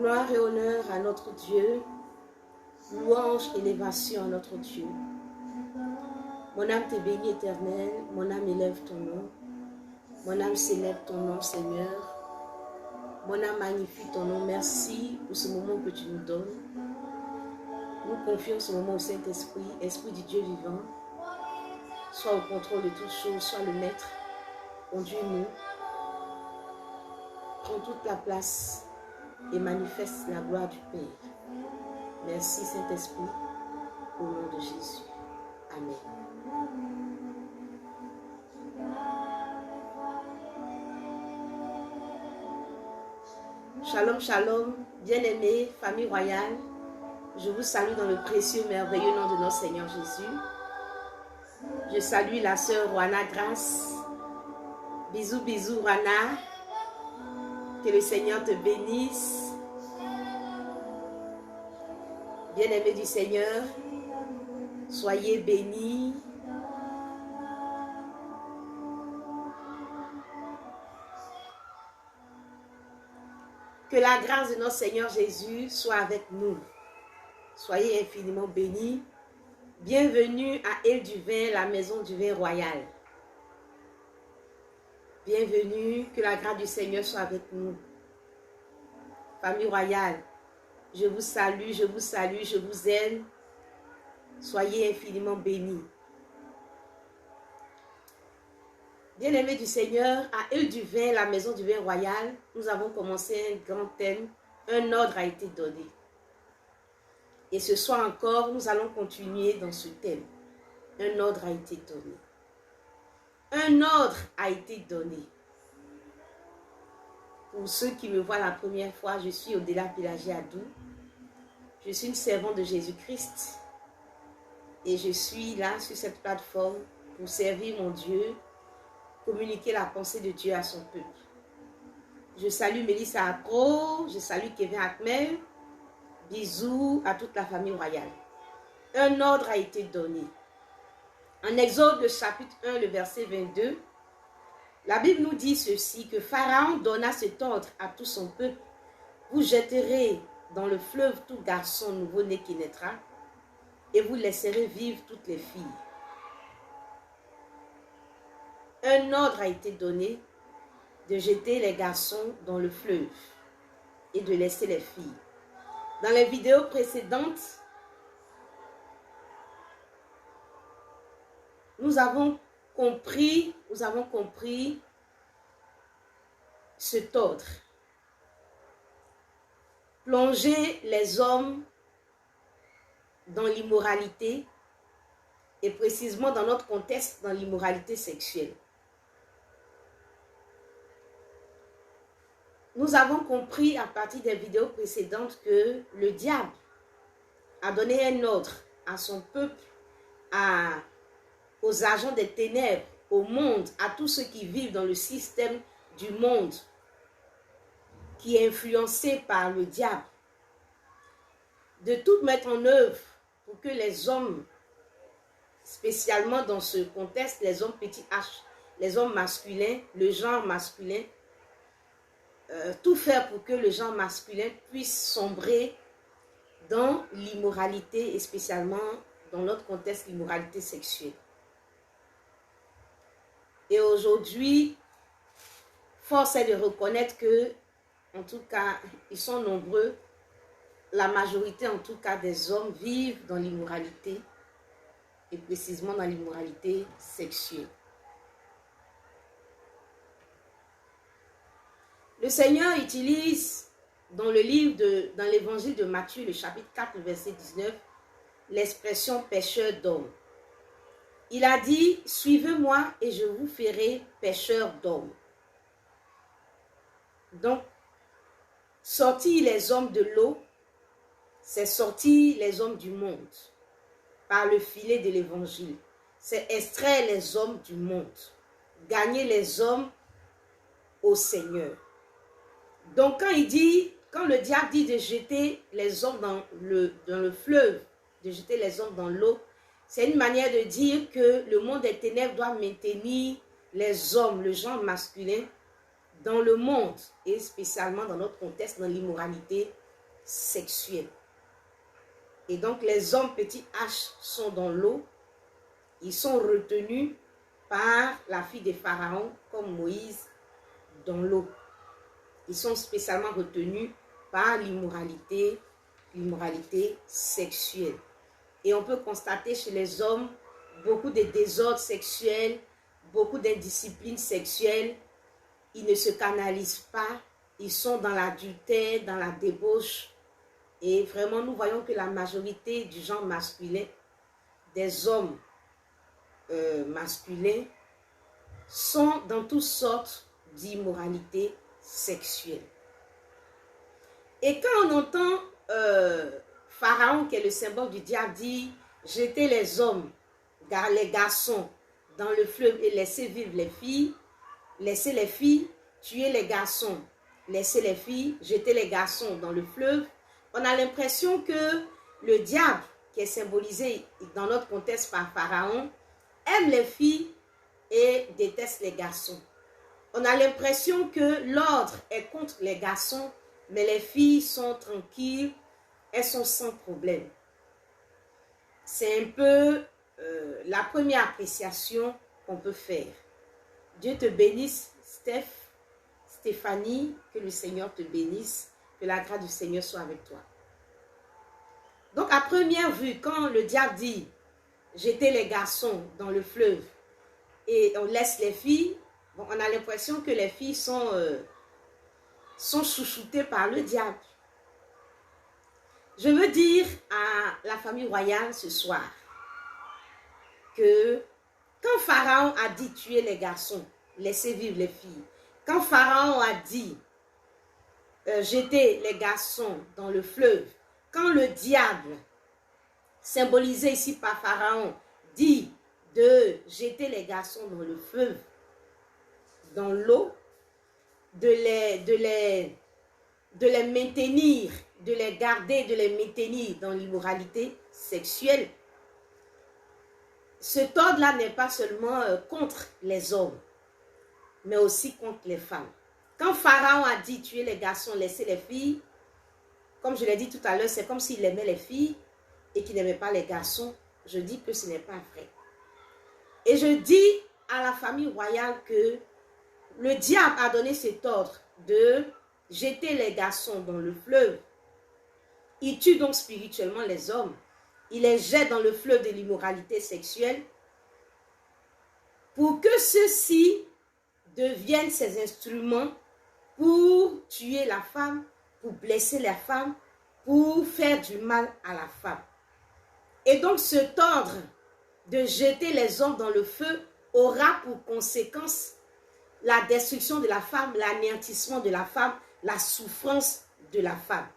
Gloire et honneur à notre Dieu, louange et élévation à notre Dieu. Mon âme te bénit, Éternel, mon âme élève ton nom. Mon âme célèbre ton nom, Seigneur. Mon âme magnifie ton nom. Merci pour ce moment que tu nous donnes. Nous confions ce moment au Saint-Esprit, Esprit du Dieu vivant. Sois au contrôle de toutes choses, sois le maître. Conduis-nous. Prends toute la place et manifeste la gloire du Père. Merci, Saint-Esprit, au nom de Jésus. Amen. Shalom, shalom, bien-aimés, famille royale. Je vous salue dans le précieux, merveilleux nom de notre Seigneur Jésus. Je salue la sœur Rwana Grâce. Bisous, bisous, Rwana. Que le Seigneur te bénisse. Bien-aimés du Seigneur, soyez bénis. Que la grâce de notre Seigneur Jésus soit avec nous. Soyez infiniment bénis. Bienvenue à Île du Vin, la maison du vin royal. Bienvenue, que la grâce du Seigneur soit avec nous. Famille royale, je vous salue, je vous salue, je vous aime. Soyez infiniment bénis. Bien-aimés du Seigneur, à Île du Vin, la maison du vin royal, nous avons commencé un grand thème. Un ordre a été donné. Et ce soir encore, nous allons continuer dans ce thème. Un ordre a été donné. Un ordre a été donné. Pour ceux qui me voient la première fois, je suis Odela Pélagée Adou. Je suis une servante de Jésus-Christ. Et je suis là sur cette plateforme pour servir mon Dieu, communiquer la pensée de Dieu à son peuple. Je salue Mélissa Apro, je salue Kevin Akmel. Bisous à toute la famille royale. Un ordre a été donné. En Exode, le chapitre 1, le verset 22, la Bible nous dit ceci, que Pharaon donna cet ordre à tout son peuple. Vous jetterez dans le fleuve tout garçon nouveau-né qui naîtra, et vous laisserez vivre toutes les filles. Un ordre a été donné de jeter les garçons dans le fleuve et de laisser les filles. Dans les vidéos précédentes, nous avons compris cet ordre. Plonger les hommes dans l'immoralité et précisément dans notre contexte, dans l'immoralité sexuelle. Nous avons compris à partir des vidéos précédentes que le diable a donné un ordre à son peuple, aux agents des ténèbres, au monde, à tous ceux qui vivent dans le système du monde qui est influencé par le diable, de tout mettre en œuvre pour que les hommes, spécialement dans ce contexte, les hommes petit h, les hommes masculins, le genre masculin, tout faire pour que le genre masculin puisse sombrer dans l'immoralité et spécialement dans notre contexte, l'immoralité sexuelle. Et aujourd'hui, force est de reconnaître que, en tout cas, ils sont nombreux, la majorité en tout cas des hommes vivent dans l'immoralité et précisément dans l'immoralité sexuelle. Le Seigneur utilise dans l'évangile de Matthieu, le chapitre 4, le verset 19, l'expression pécheur d'hommes. Il a dit, suivez-moi et je vous ferai pécheurs d'hommes. Donc, sortir les hommes de l'eau, c'est sortir les hommes du monde par le filet de l'évangile. C'est extraire les hommes du monde, gagner les hommes au Seigneur. Donc quand le diable dit de jeter les hommes dans le fleuve, de jeter les hommes dans l'eau, c'est une manière de dire que le monde des ténèbres doit maintenir les hommes, le genre masculin, dans le monde et spécialement dans notre contexte, dans l'immoralité sexuelle. Et donc les hommes petit H sont dans l'eau. Ils sont retenus par la fille de Pharaon, comme Moïse, dans l'eau. Ils sont spécialement retenus par l'immoralité sexuelle. Et on peut constater chez les hommes beaucoup de désordres sexuels, beaucoup d'indiscipline sexuelle. Ils ne se canalisent pas, ils sont dans l'adultère, dans la débauche. Et vraiment, nous voyons que la majorité du genre masculin, des hommes masculins, sont dans toutes sortes d'immoralité sexuelle. Et quand on entend Pharaon, qui est le symbole du diable, dire « Jetez les hommes, les garçons dans le fleuve et laissez vivre les filles, laissez les filles, tuer les garçons, laissez les filles, jetez les garçons dans le fleuve », on a l'impression que le diable, qui est symbolisé dans notre contexte par Pharaon, aime les filles et déteste les garçons. On a l'impression que l'ordre est contre les garçons, mais les filles sont tranquilles, elles sont sans problème. C'est un peu la première appréciation qu'on peut faire. Dieu te bénisse, Stéphanie, que le Seigneur te bénisse, que la grâce du Seigneur soit avec toi. Donc à première vue, quand le diable dit « Jetez les garçons dans le fleuve et on laisse les filles », bon, on a l'impression que les filles sont chouchoutées par le diable. Je veux dire à la famille royale ce soir que quand Pharaon a dit tuer les garçons, laisser vivre les filles, quand Pharaon a dit jeter les garçons dans le fleuve, quand le diable, symbolisé ici par Pharaon, dit de jeter les garçons dans le fleuve, dans l'eau, de les maintenir, de les garder, de les maintenir dans l'immoralité sexuelle, cet ordre-là n'est pas seulement contre les hommes, mais aussi contre les femmes. Quand Pharaon a dit tuer les garçons, laisser les filles, comme je l'ai dit tout à l'heure, c'est comme s'il aimait les filles et qu'il n'aimait pas les garçons. Je dis que ce n'est pas vrai. Et je dis à la famille royale que le diable a donné cet ordre de jeter les garçons dans le fleuve. Il tue donc spirituellement les hommes. Il les jette dans le fleuve de l'immoralité sexuelle pour que ceux-ci deviennent ses instruments pour tuer la femme, pour blesser la femme, pour faire du mal à la femme. Et donc cet ordre de jeter les hommes dans le feu aura pour conséquence la destruction de la femme, l'anéantissement de la femme, la souffrance de la femme.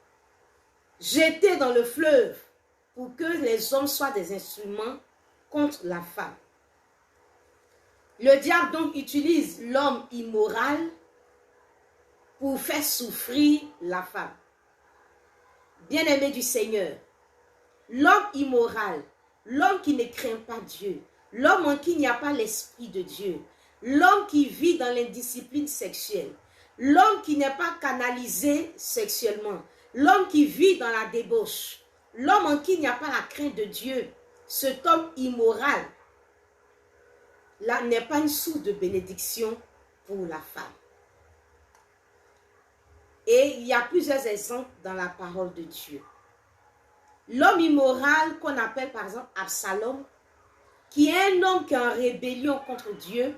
Jeter dans le fleuve pour que les hommes soient des instruments contre la femme. Le diable donc utilise l'homme immoral pour faire souffrir la femme. Bien-aimé du Seigneur, l'homme immoral, l'homme qui ne craint pas Dieu, l'homme en qui il n'y a pas l'esprit de Dieu, l'homme qui vit dans l'indiscipline sexuelle, l'homme qui n'est pas canalisé sexuellement, l'homme qui vit dans la débauche, l'homme en qui il n'y a pas la crainte de Dieu, cet homme immoral, là n'est pas une source de bénédiction pour la femme. Et il y a plusieurs exemples dans la parole de Dieu. L'homme immoral qu'on appelle par exemple Absalom, qui est un homme qui est en rébellion contre Dieu,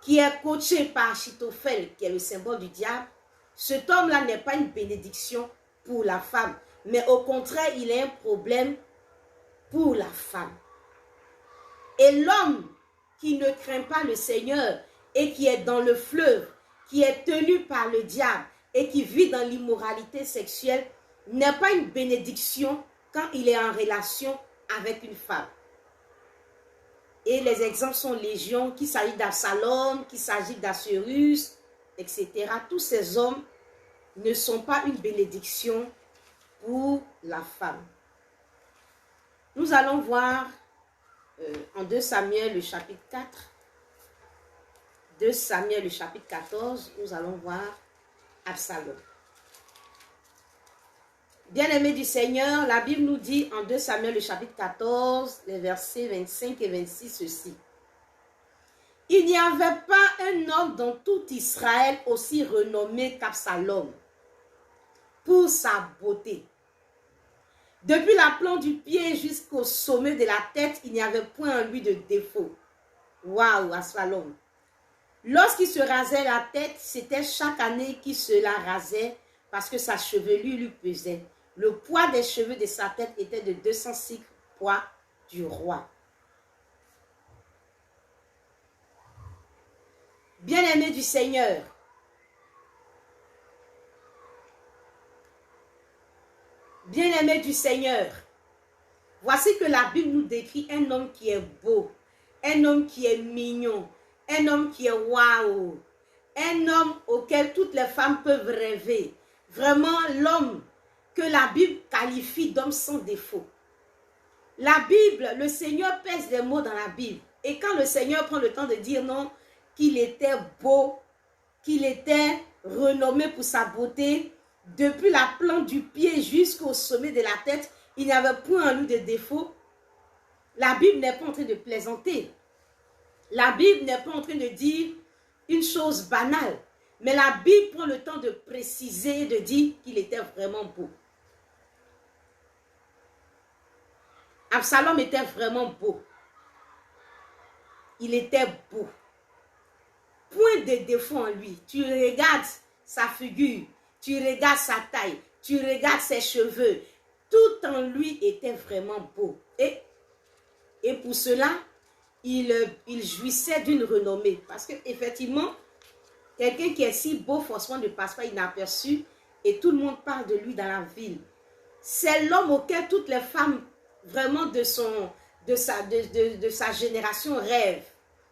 qui est coaché par Achitophel, qui est le symbole du diable, cet homme-là n'est pas une bénédiction pour la femme, mais au contraire, il est un problème pour la femme. Et l'homme qui ne craint pas le Seigneur et qui est dans le fleuve, qui est tenu par le diable et qui vit dans l'immoralité sexuelle, n'est pas une bénédiction quand il est en relation avec une femme. Et les exemples sont légion, qu'il s'agit d'Absalom, qu'il s'agit d'Assuérus, etc. Tous ces hommes ne sont pas une bénédiction pour la femme. Nous allons voir en 2 Samuel le chapitre 4, 2 Samuel le chapitre 14, nous allons voir Absalom. Bien-aimés du Seigneur, la Bible nous dit en 2 Samuel, le chapitre 14, les versets 25 et 26, ceci. Il n'y avait pas un homme dans tout Israël aussi renommé qu'Absalom pour sa beauté. Depuis la plante du pied jusqu'au sommet de la tête, il n'y avait point en lui de défaut. Waouh, Absalom. Lorsqu'il se rasait la tête, c'était chaque année qu'il se la rasait parce que sa chevelure lui pesait. Le poids des cheveux de sa tête était de 206 poids du roi. Bien-aimé du Seigneur, bien-aimé du Seigneur, voici que la Bible nous décrit un homme qui est beau, un homme qui est mignon, un homme qui est waouh, un homme auquel toutes les femmes peuvent rêver. Vraiment l'homme que la Bible qualifie d'homme sans défaut. La Bible, le Seigneur pèse les mots dans la Bible. Et quand le Seigneur prend le temps de dire non, qu'il était beau, qu'il était renommé pour sa beauté, depuis la plante du pied jusqu'au sommet de la tête, il n'y avait point en lui de défaut. La Bible n'est pas en train de plaisanter. La Bible n'est pas en train de dire une chose banale. Mais la Bible prend le temps de préciser, de dire qu'il était vraiment beau. Absalom était vraiment beau. Il était beau. Point de défaut en lui. Tu regardes sa figure, tu regardes sa taille, tu regardes ses cheveux. Tout en lui était vraiment beau. Et pour cela, il jouissait d'une renommée. Parce qu'effectivement, quelqu'un qui est si beau, forcément ne passe pas inaperçu. Et tout le monde parle de lui dans la ville. C'est l'homme auquel toutes les femmes vraiment de sa génération rêvent.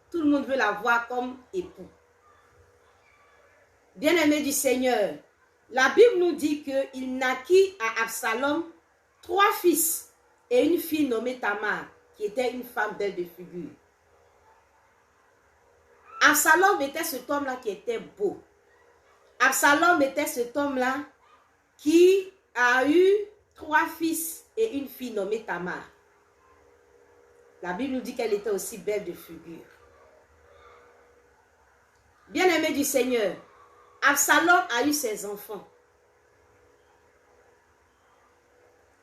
Tout le monde veut l'avoir comme époux. Bien-aimé du Seigneur, la Bible nous dit qu'il naquit à Absalom 3 fils et une fille nommée Tamar, qui était une femme belle de figure. Absalom était cet homme-là qui était beau. Absalom était cet homme-là qui a eu 3 fils et une fille nommée Tamar. La Bible nous dit qu'elle était aussi belle de figure. Bien-aimé du Seigneur, Absalom a eu ses enfants.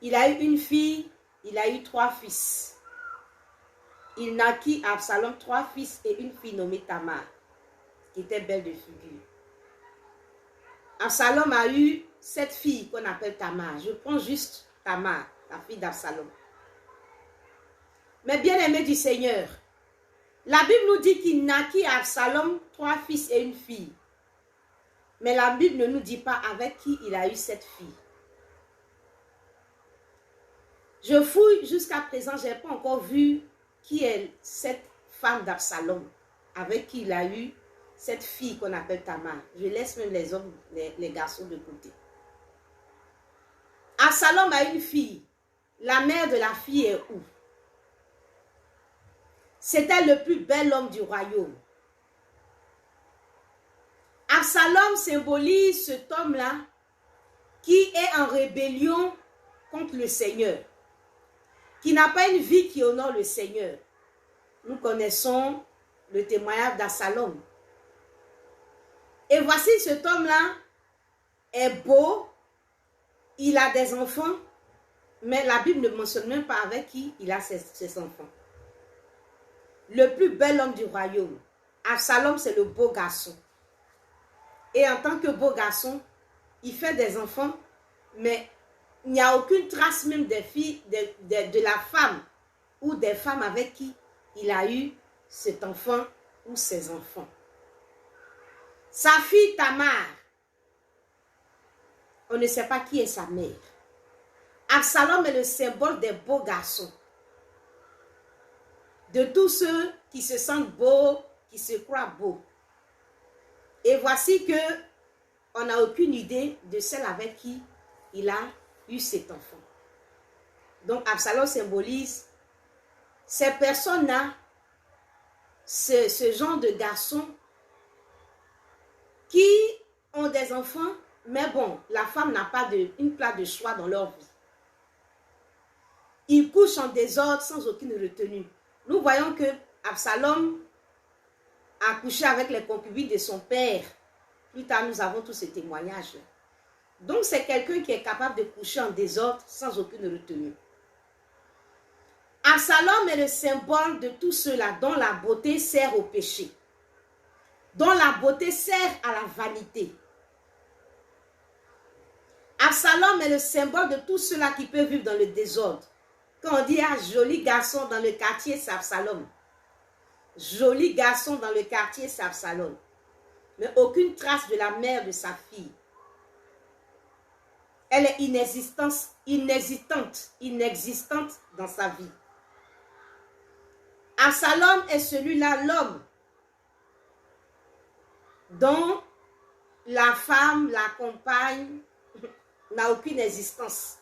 Il a eu une fille, il a eu 3 fils. Il naquit à Absalom 3 fils et une fille nommée Tamar, qui était belle de figure. Absalom a eu 7 filles qu'on appelle Tamar. Je prends juste Tamar, la fille d'Absalom. Mais bien aimé du Seigneur, la Bible nous dit qu'il naquit à Absalom 3 fils et une fille. Mais la Bible ne nous dit pas avec qui il a eu cette fille. Je fouille jusqu'à présent, je n'ai pas encore vu qui est cette femme d'Absalom avec qui il a eu cette fille qu'on appelle Tamar. Je laisse même les hommes, les garçons de côté. Absalom a une fille. La mère de la fille est où? C'était le plus bel homme du royaume. Absalom symbolise cet homme-là qui est en rébellion contre le Seigneur, qui n'a pas une vie qui honore le Seigneur. Nous connaissons le témoignage d'Absalom. Et voici cet homme-là est beau, il a des enfants, mais la Bible ne mentionne même pas avec qui il a ses enfants. Le plus bel homme du royaume. Absalom, c'est le beau garçon. Et en tant que beau garçon, il fait des enfants, mais il n'y a aucune trace même des filles, de la femme ou des femmes avec qui il a eu cet enfant ou ses enfants. Sa fille Tamar, on ne sait pas qui est sa mère. Absalom est le symbole des beaux garçons. De tous ceux qui se sentent beaux, qui se croient beaux. Et voici que on n'a aucune idée de celle avec qui il a eu cet enfant. Donc Absalom symbolise ces personnes-là, ce genre de garçons qui ont des enfants, Mais bon, la femme n'a pas une place de choix dans leur vie. Ils couchent en désordre sans aucune retenue. Nous voyons que Absalom a couché avec les concubines de son père. Plus tard, nous avons tous ces témoignages. Donc, c'est quelqu'un qui est capable de coucher en désordre sans aucune retenue. Absalom est le symbole de tout cela dont la beauté sert au péché, dont la beauté sert à la vanité. Absalom est le symbole de tout cela qui peut vivre dans le désordre. Quand on dit ah, joli garçon dans le quartier, c'est Absalom. Joli garçon dans le quartier, c'est Absalom. Mais aucune trace de la mère de sa fille. Elle est inexistante dans sa vie. Absalom est celui-là, l'homme, dont la femme, la compagne, n'a aucune existence.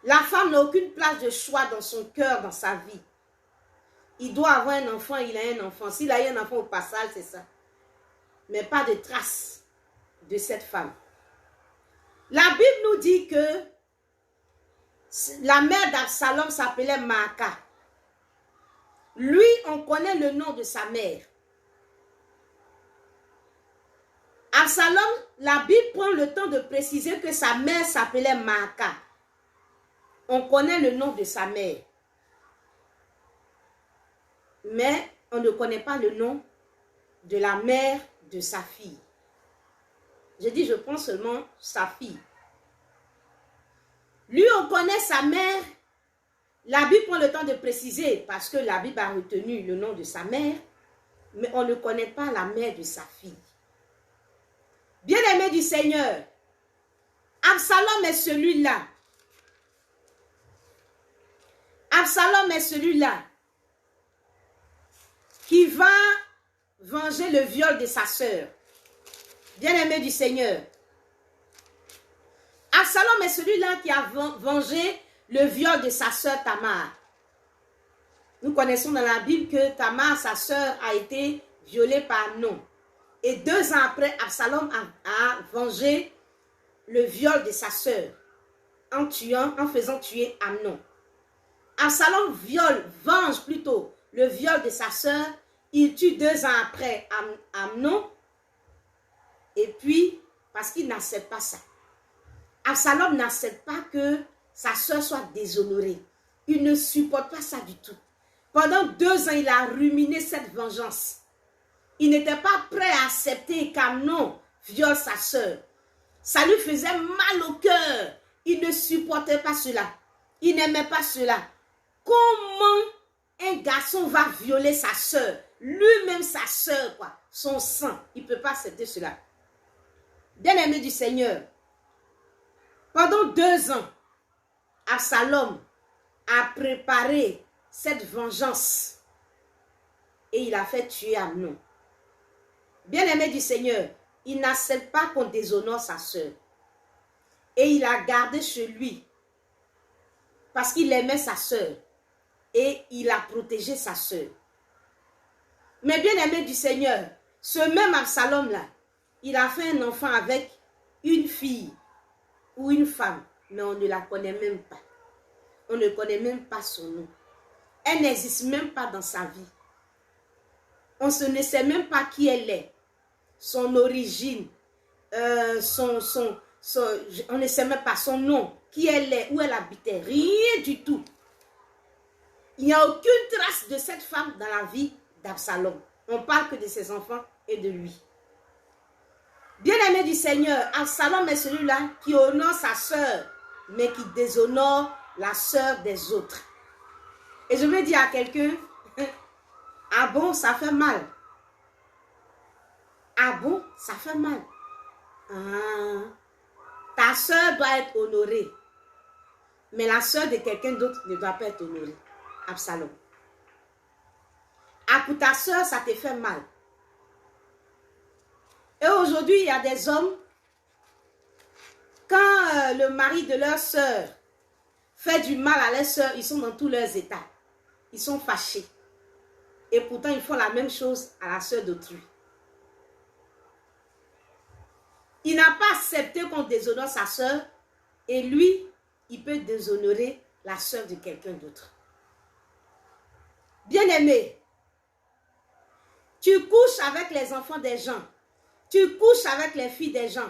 La femme n'a aucune place de choix dans son cœur, dans sa vie. Il doit avoir un enfant, il a un enfant. S'il a eu un enfant au passage, c'est ça. Mais pas de trace de cette femme. La Bible nous dit que la mère d'Absalom s'appelait Maaka. Lui, on connaît le nom de sa mère. Absalom, la Bible prend le temps de préciser que sa mère s'appelait Maaka. On connaît le nom de sa mère. Mais on ne connaît pas le nom de la mère de sa fille. Je dis, je prends seulement sa fille. Lui, on connaît sa mère. La Bible prend le temps de préciser parce que la Bible a retenu le nom de sa mère, mais on ne connaît pas la mère de sa fille. Bien-aimé du Seigneur, Absalom est celui-là. Absalom est celui-là qui va venger le viol de sa sœur. Bien-aimé du Seigneur. Absalom est celui-là qui a vengé le viol de sa sœur Tamar. Nous connaissons dans la Bible que Tamar, sa sœur, a été violée par Amnon. Et 2 ans après, Absalom a vengé le viol de sa sœur en faisant tuer Amnon. Absalom venge plutôt le viol de sa sœur. Il tue 2 ans après Amnon. Et puis, parce qu'il n'accepte pas ça. Absalom n'accepte pas que sa sœur soit déshonorée. Il ne supporte pas ça du tout. Pendant 2 ans, il a ruminé cette vengeance. Il n'était pas prêt à accepter qu'Amnon viole sa sœur. Ça lui faisait mal au cœur. Il ne supportait pas cela. Il n'aimait pas cela. Comment un garçon va violer sa sœur? Lui-même sa sœur, quoi. Son sang. Il ne peut pas accepter cela. Bien-aimé du Seigneur, pendant 2 ans, Absalom a préparé cette vengeance et il a fait tuer Amnon. Bien-aimé du Seigneur, il n'accepte pas qu'on déshonore sa sœur. Et il a gardé chez lui parce qu'il aimait sa sœur et il a protégé sa sœur. Mais bien-aimé du Seigneur, ce même Absalom-là, il a fait un enfant avec une fille ou une femme, mais on ne la connaît même pas. On ne connaît même pas son nom. Elle n'existe même pas dans sa vie. On ne sait même pas qui elle est, son origine, on ne sait même pas son nom, qui elle est, où elle habitait, rien du tout. Il n'y a aucune trace de cette femme dans la vie d'Absalom. On parle que de ses enfants et de lui. Bien-aimé du Seigneur, Absalom est celui-là qui honore sa sœur, mais qui déshonore la sœur des autres. Et je vais dire à quelqu'un, ah bon, ça fait mal. Ah bon, ça fait mal. Ah, ta sœur doit être honorée. Mais la sœur de quelqu'un d'autre ne doit pas être honorée. Absalom. Ah, pour ta sœur, ça te fait mal. Et aujourd'hui, il y a des hommes, quand le mari de leur sœur fait du mal à leur sœur, ils sont dans tous leurs états. Ils sont fâchés. Et pourtant, ils font la même chose à la sœur d'autrui. Il n'a pas accepté qu'on déshonore sa soeur et lui, il peut déshonorer la soeur de quelqu'un d'autre. Bien-aimé, tu couches avec les enfants des gens. Tu couches avec les filles des gens.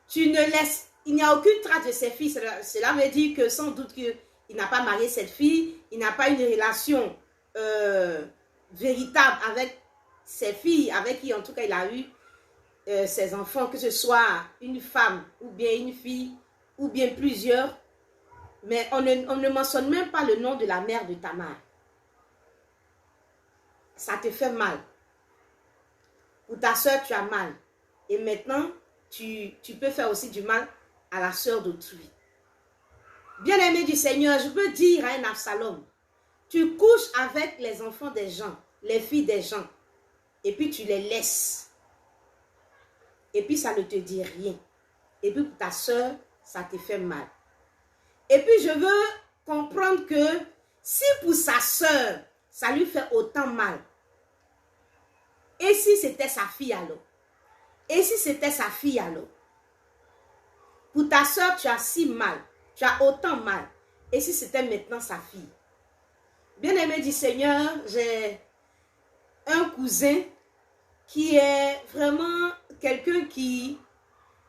Tu ne laisses, il n'y a aucune trace de ces filles. Cela veut dire que sans doute qu'il n'a pas marié cette fille, il n'a pas une relation véritable avec ses filles, avec qui en tout cas il a eu ses enfants, que ce soit une femme ou bien une fille ou bien plusieurs. Mais on ne mentionne même pas le nom de la mère de Tamar. Ça te fait mal. Pour ta soeur, tu as mal. Et maintenant, tu peux faire aussi du mal à la soeur d'autrui. Bien-aimé du Seigneur, je veux dire à un Absalom, tu couches avec les enfants des gens, les filles des gens, et puis tu les laisses. Et puis ça ne te dit rien. Et puis pour ta soeur, ça te fait mal. Et puis je veux comprendre que si pour sa soeur, ça lui fait autant mal, et si c'était sa fille alors? Et si c'était sa fille alors? Pour ta soeur, tu as si mal, tu as autant mal. Et si c'était maintenant sa fille? Bien-aimé du Seigneur, j'ai un cousin qui est vraiment quelqu'un qui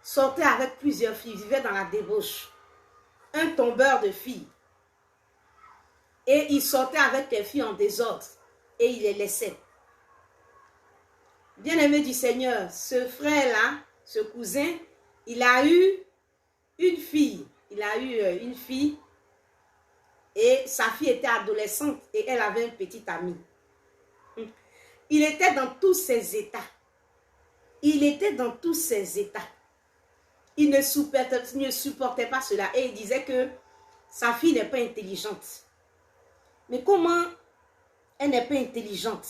sortait avec plusieurs filles, vivait dans la débauche. Un tombeur de filles. Et il sortait avec les filles en désordre. Et il les laissait. Bien-aimé du Seigneur, ce frère-là, ce cousin, il a eu une fille. Il a eu une fille. Et sa fille était adolescente. Et elle avait un petit ami. Il était dans tous ses états. Il était dans tous ses états. Il ne supportait pas cela. Et il disait que sa fille n'est pas intelligente. Mais comment elle n'est pas intelligente?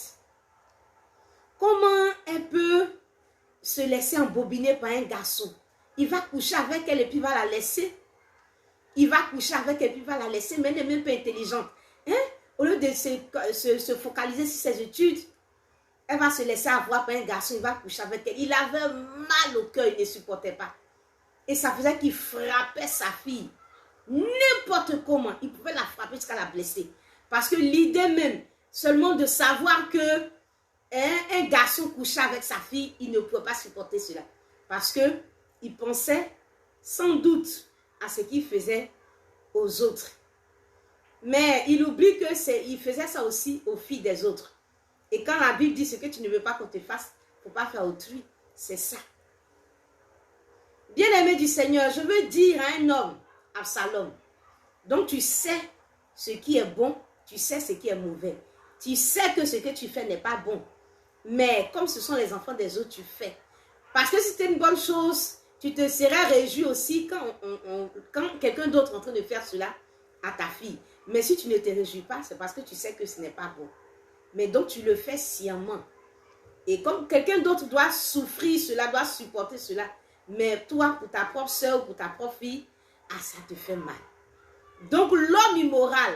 Comment elle peut se laisser embobiner par un garçon? Il va coucher avec elle et puis va la laisser. Il va coucher avec elle et puis va la laisser, mais elle n'est même pas intelligente. Hein? Au lieu de se focaliser sur ses études, elle va se laisser avoir par un garçon, il va coucher avec elle. Il avait mal au cœur, il ne supportait pas. Et ça faisait qu'il frappait sa fille. N'importe comment, il pouvait la frapper jusqu'à la blesser. Parce que l'idée même, seulement de savoir que un garçon couchait avec sa fille, il ne pouvait pas supporter cela. Parce qu'il pensait sans doute à ce qu'il faisait aux autres. Mais il oublie qu'il faisait ça aussi aux filles des autres. Et quand la Bible dit ce que tu ne veux pas qu'on te fasse, il ne faut pas faire autrui. C'est ça. Bien-aimé du Seigneur, je veux dire à un homme, Absalom, donc tu sais ce qui est bon, tu sais ce qui est mauvais. Tu sais que ce que tu fais n'est pas bon. Mais comme ce sont les enfants des autres, tu fais. Parce que si c'était une bonne chose, tu te serais réjoui aussi quand quelqu'un d'autre est en train de faire cela à ta fille. Mais si tu ne te réjouis pas, c'est parce que tu sais que ce n'est pas bon. Mais donc tu le fais sciemment. Et comme quelqu'un d'autre doit souffrir cela, doit supporter cela, mais toi, pour ta propre soeur ou pour ta propre fille, ça te fait mal. Donc l'homme immoral,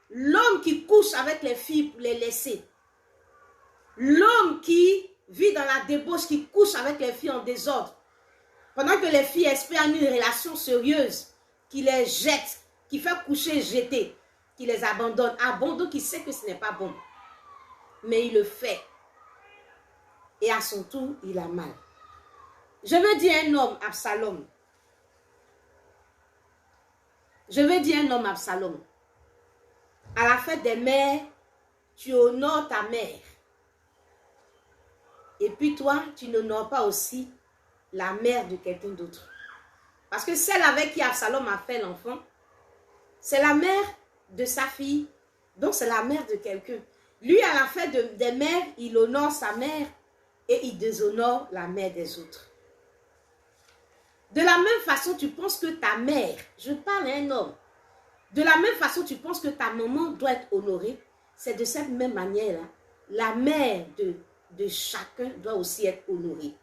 l'homme qui couche avec les filles pour les laisser, l'homme qui vit dans la débauche, qui couche avec les filles en désordre, pendant que les filles espèrent une relation sérieuse, qui les jette, qui fait coucher, jeter, qui les abandonne, donc il sait que ce n'est pas bon. Mais il le fait. Et à son tour, il a mal. Je veux dire un homme, Absalom. Je veux dire un homme, Absalom. À la fête des mères, tu honores ta mère. Et puis toi, tu n'honores pas aussi la mère de quelqu'un d'autre. Parce que celle avec qui Absalom a fait l'enfant, c'est la mère de sa fille. Donc c'est la mère de quelqu'un. Lui, à la fête des mères, il honore sa mère et il déshonore la mère des autres. De la même façon, tu penses que ta mère, je parle à un homme, de la même façon, tu penses que ta maman doit être honorée, c'est de cette même manière-là. La mère de chacun doit aussi être honorée.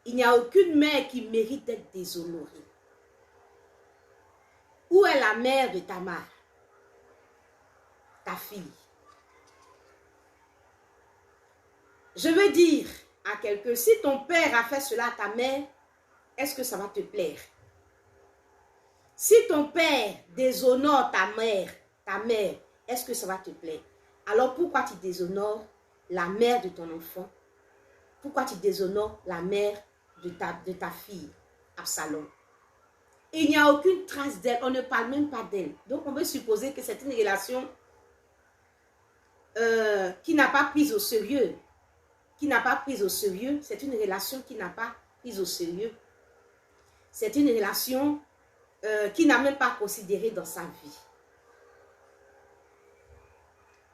Il n'y a aucune mère qui mérite d'être déshonorée. Où est la mère de Tamar? Ta fille. Je veux dire à quelqu'un, si ton père a fait cela à ta mère, est-ce que ça va te plaire? Si ton père déshonore ta mère, est-ce que ça va te plaire? Alors pourquoi tu déshonores la mère de ton enfant? Pourquoi tu déshonores la mère de ta fille, Absalom? Il n'y a aucune trace d'elle, on ne parle même pas d'elle. Donc on veut supposer que c'est une relation qui n'a pas prise au sérieux. Qui n'a pas prise au sérieux. C'est une relation qui n'a pas prise au sérieux. C'est une relation qui n'a même pas considéré dans sa vie.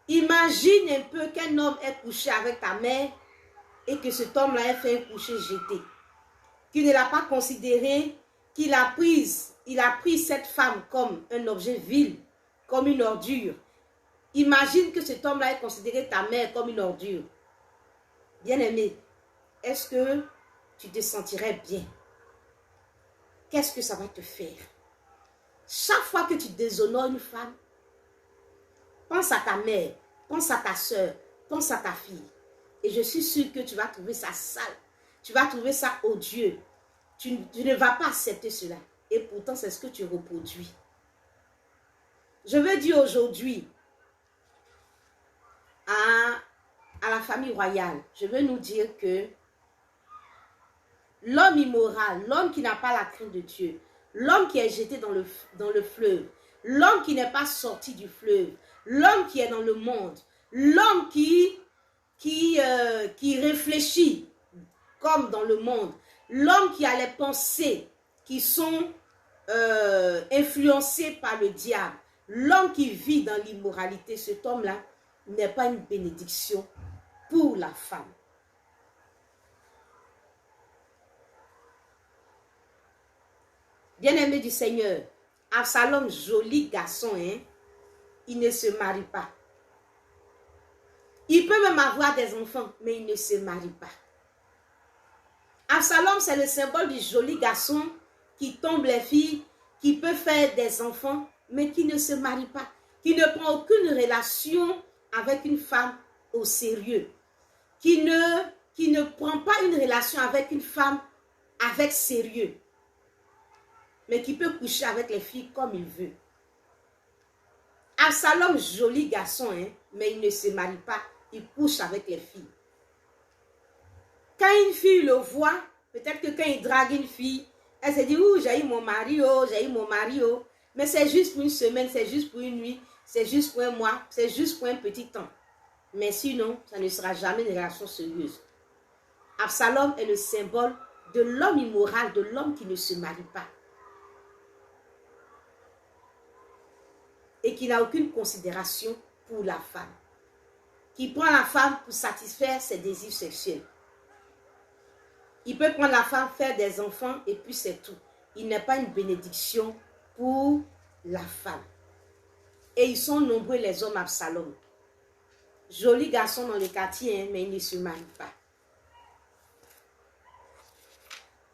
Imagine un peu qu'un homme ait couché avec ta mère et que cet homme-là ait fait un coucher jeté. Qu'il ne l'a pas considéré, qu'il a pris cette femme comme un objet vil, comme une ordure. Imagine que cet homme-là ait considéré ta mère comme une ordure. Bien-aimé, est-ce que tu te sentirais bien? Qu'est-ce que ça va te faire? Chaque fois que tu déshonores une femme, pense à ta mère, pense à ta soeur, pense à ta fille. Et je suis sûre que tu vas trouver ça sale. Tu vas trouver ça odieux. Tu ne vas pas accepter cela. Et pourtant, c'est ce que tu reproduis. Je veux dire aujourd'hui à la famille royale, je veux nous dire que l'homme immoral, l'homme qui n'a pas la crainte de Dieu, l'homme qui est jeté dans le fleuve, l'homme qui n'est pas sorti du fleuve, l'homme qui est dans le monde, l'homme qui réfléchit comme dans le monde, l'homme qui a les pensées qui sont influencées par le diable, l'homme qui vit dans l'immoralité, cet homme-là n'est pas une bénédiction pour la femme. Bien-aimé du Seigneur, Absalom, joli garçon, hein, il ne se marie pas. Il peut même avoir des enfants, mais il ne se marie pas. Absalom, c'est le symbole du joli garçon qui tombe les filles, qui peut faire des enfants, mais qui ne se marie pas, qui ne prend aucune relation avec une femme au sérieux, qui ne prend pas une relation avec une femme avec sérieux, mais qui peut coucher avec les filles comme il veut. Absalom, joli garçon, hein, mais il ne se marie pas, il couche avec les filles. Quand une fille le voit, peut-être que quand il drague une fille, elle se dit, ouh, j'ai eu mon mari, oh, j'ai eu mon mari, oh. Mais c'est juste pour une semaine, c'est juste pour une nuit, c'est juste pour un mois, c'est juste pour un petit temps. Mais sinon, ça ne sera jamais une relation sérieuse. Absalom est le symbole de l'homme immoral, de l'homme qui ne se marie pas. Et qui n'a aucune considération pour la femme. Qui prend la femme pour satisfaire ses désirs sexuels. Il peut prendre la femme, faire des enfants et puis c'est tout. Il n'est pas une bénédiction pour la femme. Et ils sont nombreux les hommes Absalom. Joli garçon dans le quartier, hein, mais il ne se marie pas.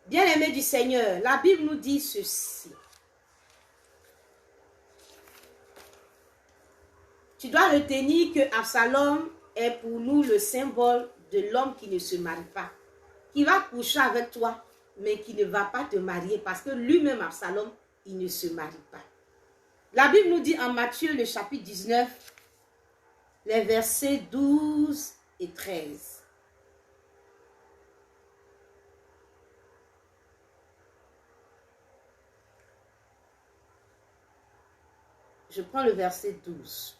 Bien-aimé du Seigneur, la Bible nous dit ceci. Tu dois retenir que Absalom est pour nous le symbole de l'homme qui ne se marie pas. Qui va coucher avec toi, mais qui ne va pas te marier parce que lui-même, Absalom, il ne se marie pas. La Bible nous dit en Matthieu, le chapitre 19, les versets 12 et 13. Je prends le verset 12.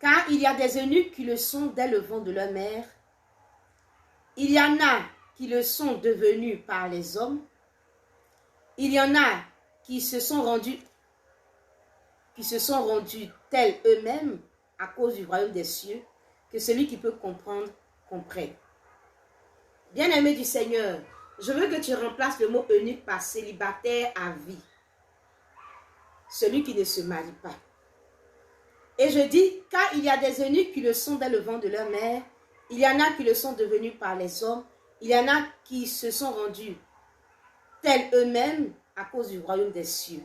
Car il y a des eunuques qui le sont dès le vent de leur mère. Il y en a qui le sont devenus par les hommes. Il y en a qui se sont rendus tels eux-mêmes à cause du royaume des cieux, que celui qui peut comprendre, comprenne. Bien-aimé du Seigneur, je veux que tu remplaces le mot eunuque par célibataire à vie. Celui qui ne se marie pas. Et je dis, car il y a des eunuques qui le sont dès le vent de leur mère, il y en a qui le sont devenus par les hommes, il y en a qui se sont rendus tels eux-mêmes à cause du royaume des cieux.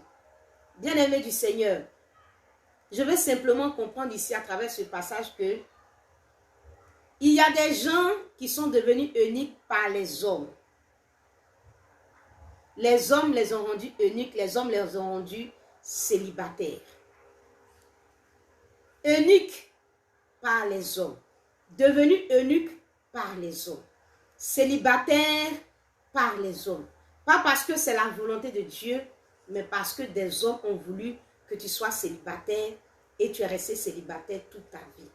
Bien-aimé du Seigneur, je veux simplement comprendre ici à travers ce passage que Il y a des gens qui sont devenus eunuques par les hommes. Les hommes les ont rendus eunuques, les hommes les ont rendus célibataires. Eunuques par les hommes. Devenus eunuques par les hommes. Célibataires par les hommes. Pas parce que c'est la volonté de Dieu, mais parce que des hommes ont voulu que tu sois célibataire et tu es resté célibataire toute ta vie.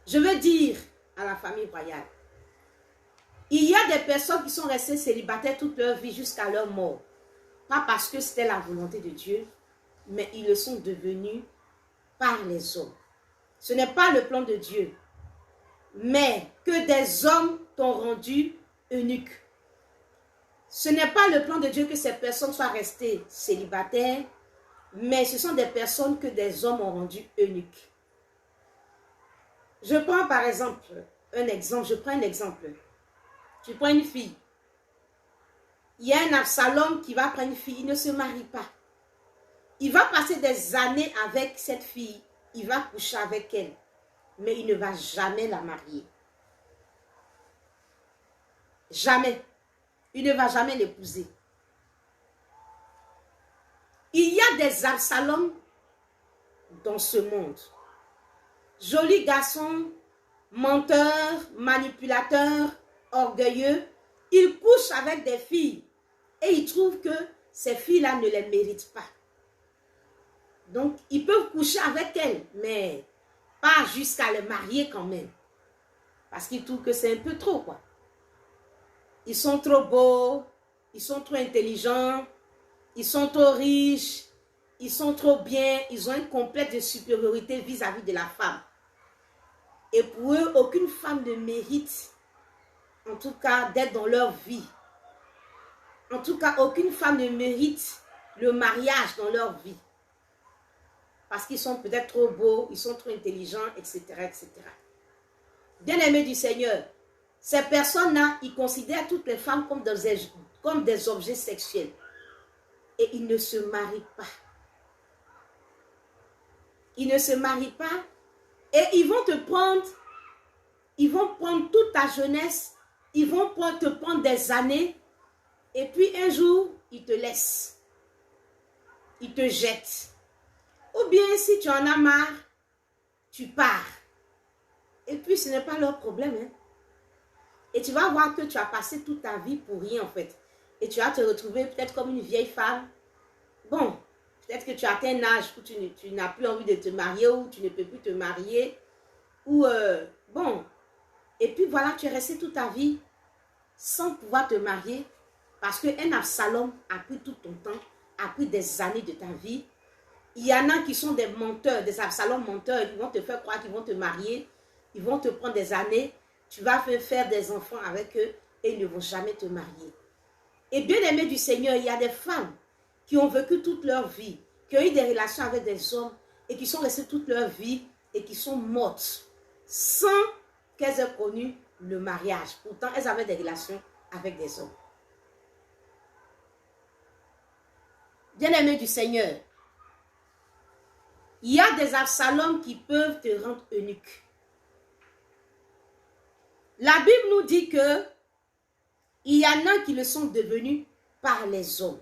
Je veux dire à la famille royale, il y a des personnes qui sont restées célibataires toute leur vie jusqu'à leur mort. Pas parce que c'était la volonté de Dieu, mais ils le sont devenus par les hommes. Ce n'est pas le plan de Dieu, mais que des hommes t'ont rendu eunuque. Ce n'est pas le plan de Dieu que ces personnes soient restées célibataires, mais ce sont des personnes que des hommes ont rendues eunuques. Je prends par exemple un exemple. Tu prends une fille. Il y a un Absalom qui va prendre une fille, il ne se marie pas. Il va passer des années avec cette fille, il va coucher avec elle, mais il ne va jamais la marier. Jamais. Il ne va jamais l'épouser. Il y a des Absaloms dans ce monde. Jolis garçons, menteurs, manipulateurs, orgueilleux. Ils couchent avec des filles et ils trouvent que ces filles-là ne les méritent pas. Donc, ils peuvent coucher avec elles, mais pas jusqu'à les marier quand même. Parce qu'ils trouvent que c'est un peu trop, quoi. Ils sont trop beaux, ils sont trop intelligents, ils sont trop riches, ils sont trop bien, ils ont un complexe de supériorité vis-à-vis de la femme. Et pour eux, aucune femme ne mérite, en tout cas, d'être dans leur vie. En tout cas, aucune femme ne mérite le mariage dans leur vie. Parce qu'ils sont peut-être trop beaux, ils sont trop intelligents, etc., etc. Bien-aimés du Seigneur, ces personnes-là, ils considèrent toutes les femmes comme des objets sexuels. Et ils ne se marient pas. Ils ne se marient pas. Et ils vont te prendre, ils vont prendre toute ta jeunesse, ils vont te prendre des années, et puis un jour, ils te laissent. Ils te jettent. Ou bien, si tu en as marre, tu pars. Et puis, ce n'est pas leur problème. Hein? Et tu vas voir que tu as passé toute ta vie pour rien, en fait. Et tu vas te retrouver peut-être comme une vieille femme. Bon, peut-être que tu as atteint un âge où tu n'as plus envie de te marier, ou tu ne peux plus te marier. Ou, bon. Et puis voilà, tu es resté toute ta vie sans pouvoir te marier. Parce qu'un Absalom a pris tout ton temps, a pris des années de ta vie. Il y en a qui sont des menteurs, des Absaloms menteurs. Ils vont te faire croire qu'ils vont te marier. Ils vont te prendre des années. Tu vas faire des enfants avec eux et ils ne vont jamais te marier. Et bien aimé du Seigneur, il y a des femmes qui ont vécu toute leur vie, qui ont eu des relations avec des hommes et qui sont restées toute leur vie et qui sont mortes sans qu'elles aient connu le mariage. Pourtant, elles avaient des relations avec des hommes. Bien aimé du Seigneur, il y a des Absaloms qui peuvent te rendre eunuque. La Bible nous dit que il y en a qui le sont devenus par les hommes.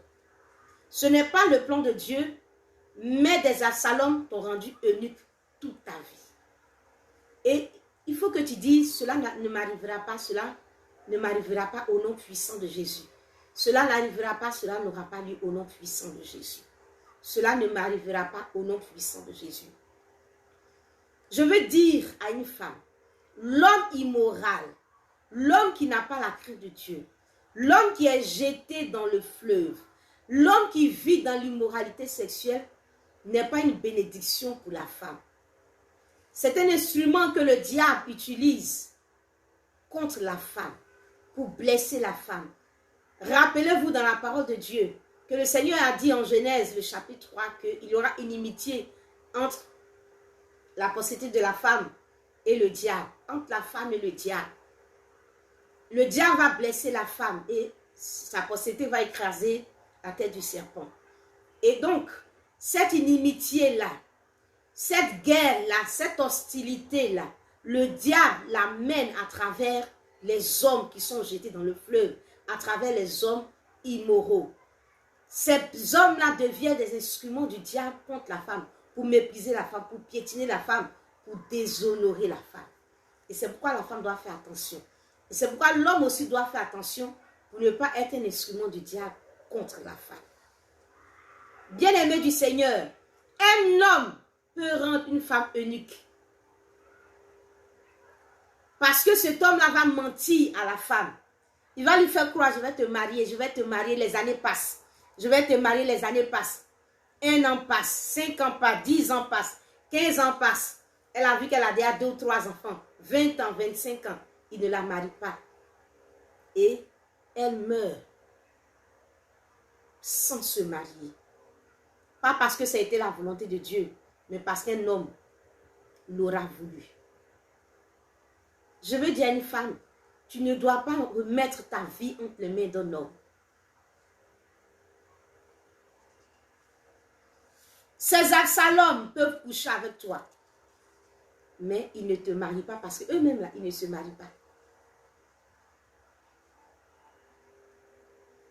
Ce n'est pas le plan de Dieu, mais des Absaloms t'ont rendu eunuque toute ta vie. Et il faut que tu dises, cela ne m'arrivera pas, cela ne m'arrivera pas au nom puissant de Jésus. Cela n'arrivera pas, cela n'aura pas lieu au nom puissant de Jésus. Cela ne m'arrivera pas au nom puissant de Jésus. Je veux dire à une femme, l'homme immoral, l'homme qui n'a pas la crainte de Dieu, l'homme qui est jeté dans le fleuve, l'homme qui vit dans l'immoralité sexuelle n'est pas une bénédiction pour la femme. C'est un instrument que le diable utilise contre la femme, pour blesser la femme. Rappelez-vous dans la parole de Dieu que le Seigneur a dit en Genèse, le chapitre 3, qu'il y aura inimitié entre la postérité de la femme et le diable, entre la femme et le diable. Le diable va blesser la femme et sa postérité va écraser la tête du serpent. Et donc, cette inimitié-là, cette guerre-là, cette hostilité-là le diable l'amène à travers les hommes qui sont jetés dans le fleuve, à travers les hommes immoraux. Ces hommes-là deviennent des instruments du diable contre la femme, pour mépriser la femme, pour piétiner la femme, pour déshonorer la femme. Et c'est pourquoi la femme doit faire attention. Et c'est pourquoi l'homme aussi doit faire attention pour ne pas être un instrument du diable contre la femme. Bien-aimé du Seigneur, un homme peut rendre une femme eunuque. Parce que cet homme-là va mentir à la femme. Il va lui faire croire, je vais te marier, les années passent. Je vais te marier, les années passent. 1 an passe, 5 ans passent, 10 ans passent, 15 ans passent. Elle a vu qu'elle a déjà 2 ou 3 enfants, 20 ans, 25 ans. Il ne la marie pas. Et elle meurt sans se marier. Pas parce que ça a été la volonté de Dieu, mais parce qu'un homme l'aura voulu. Je veux dire à une femme, tu ne dois pas remettre ta vie entre les mains d'un homme. Ces Absalom peuvent coucher avec toi, mais ils ne te marient pas parce qu'eux-mêmes, là, ils ne se marient pas.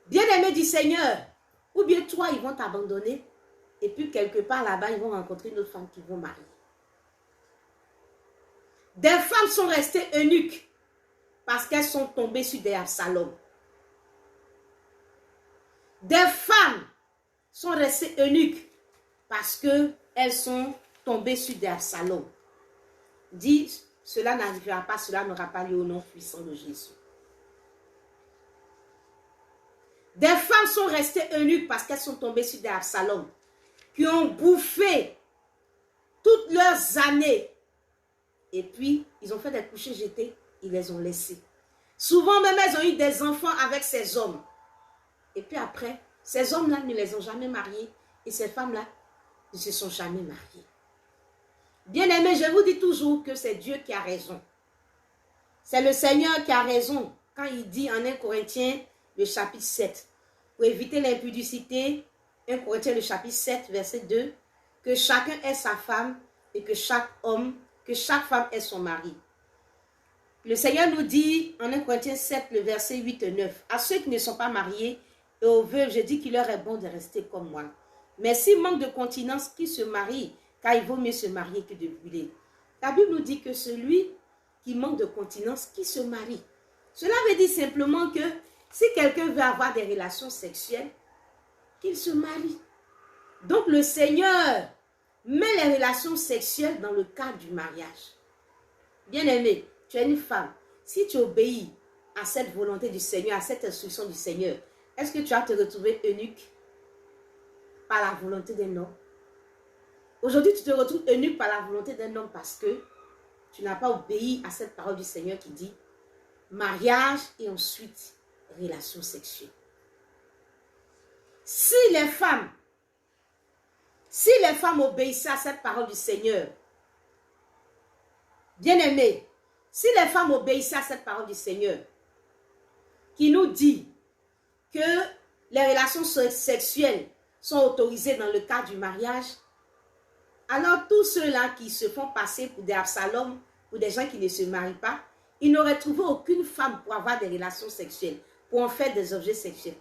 Bien-aimé du Seigneur, ou bien toi, ils vont t'abandonner, et puis quelque part là-bas, ils vont rencontrer une autre femme qu'ils vont marier. Des femmes sont restées eunuques parce qu'elles sont tombées sur des Absalom. Des femmes sont restées eunuques parce qu'elles sont tombées sur des Absalom. Dis, cela n'arrivera pas, cela n'aura pas lieu au nom puissant de Jésus. Des femmes sont restées eunuques parce qu'elles sont tombées sur des Absalom qui ont bouffé toutes leurs années. Et puis, ils ont fait des couchers jetés, ils les ont laissés. Souvent même, elles ont eu des enfants avec ces hommes. Et puis après, ces hommes-là ne les ont jamais mariés. Et ces femmes-là ne se sont jamais mariées. Bien-aimés, je vous dis toujours que c'est Dieu qui a raison. C'est le Seigneur qui a raison quand il dit en 1 Corinthiens, le chapitre 7, pour éviter l'impudicité, 1 Corinthiens, le chapitre 7, verset 2, que chacun ait sa femme et que chaque femme ait son mari. Le Seigneur nous dit en 1 Corinthiens 7, le verset 8 et 9, à ceux qui ne sont pas mariés et aux veuves, je dis qu'il leur est bon de rester comme moi. Mais s'ils manquent de continence, qu'ils se marient, car il vaut mieux se marier que de brûler. La Bible nous dit que celui qui manque de continence, qui se marie. Cela veut dire simplement que si quelqu'un veut avoir des relations sexuelles, qu'il se marie. Donc le Seigneur met les relations sexuelles dans le cadre du mariage. Bien-aimé, tu es une femme. Si tu obéis à cette volonté du Seigneur, à cette instruction du Seigneur, est-ce que tu vas te retrouver eunuque par la volonté d'un homme? Aujourd'hui, tu te retrouves eunuque par la volonté d'un homme parce que tu n'as pas obéi à cette parole du Seigneur qui dit mariage et ensuite relation sexuelle. Si les femmes obéissaient à cette parole du Seigneur, bien-aimés, si les femmes obéissaient à cette parole du Seigneur, qui nous dit que les relations sexuelles sont autorisées dans le cadre du mariage, alors tous ceux-là qui se font passer pour des Absalom, pour des gens qui ne se marient pas, ils n'auraient trouvé aucune femme pour avoir des relations sexuelles, pour en faire des objets sexuels.